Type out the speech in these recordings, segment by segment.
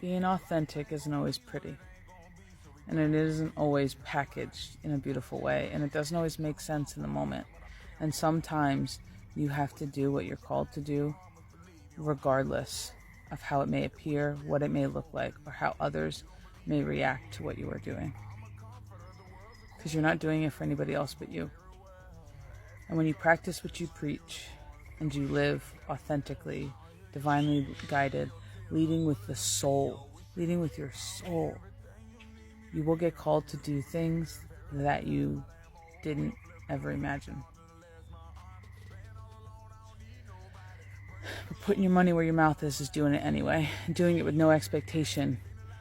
Being authentic isn't always pretty. And it isn't always packaged in a beautiful way. And it doesn't always make sense in the moment. And sometimes you have to do what you're called to do, regardless of how it may appear, what it may look like, or how others may react to what you are doing. Because you're not doing it for anybody else but you. And when you practice what you preach, and you live authentically, divinely guided, leading with the soul, leading with your soul, you will get called to do things that you didn't ever imagine. But putting your money where your mouth is doing it anyway, doing it with no expectation,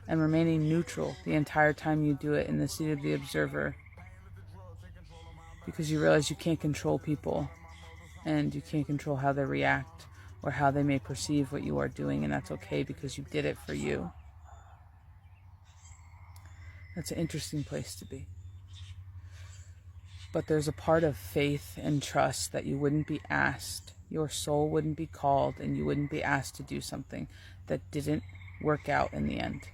and remaining neutral the entire time you do it in the seat of the observer, because you realize you can't control people, and you can't control how they react or how they may perceive what you are doing, and that's okay because you did it for you. That's an interesting place to be. But there's a part of faith and trust that you wouldn't be asked, your soul wouldn't be called, and you wouldn't be asked to do something that didn't work out in the end.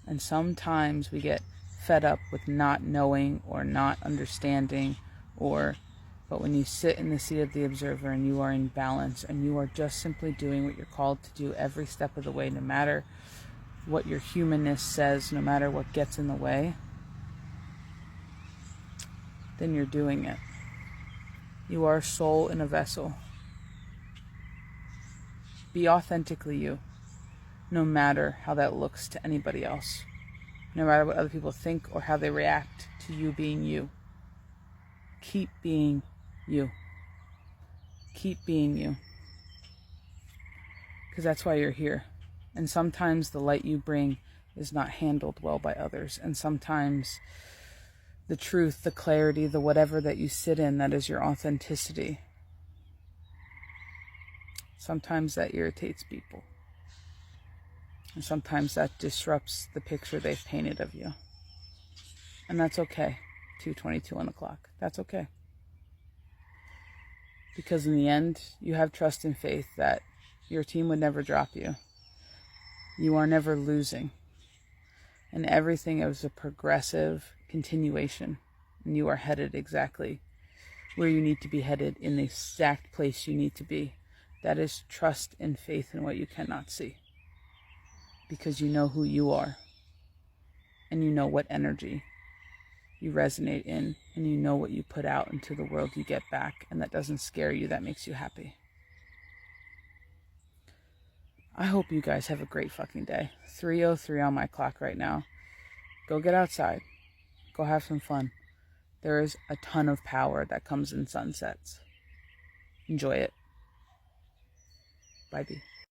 And sometimes we get fed up with not knowing or not understanding, but when you sit in the seat of the observer and you are in balance and you are just simply doing what you're called to do every step of the way, no matter what your humanness says, no matter what gets in the way, then you're doing it. You are a soul in a vessel. Be authentically you, no matter how that looks to anybody else, no matter what other people think or how they react to you being you. Keep being you. Keep being you. Because that's why you're here. And sometimes the light you bring is not handled well by others. And sometimes the truth, the clarity, the whatever that you sit in, that is your authenticity. Sometimes that irritates people. And sometimes that disrupts the picture they've painted of you. And that's okay. 2:22 on the clock. That's okay. Because in the end, you have trust and faith that your team would never drop you. You are never losing. And everything is a progressive continuation. And you are headed exactly where you need to be headed, in the exact place you need to be. That is trust and faith in what you cannot see. Because you know who you are. And you know what energy you resonate in. And you know what you put out into the world you get back. And that doesn't scare you. That makes you happy. I hope you guys have a great fucking day. 3:03 on my clock right now. Go get outside. Go have some fun. There is a ton of power that comes in sunsets. Enjoy it. Bye, B.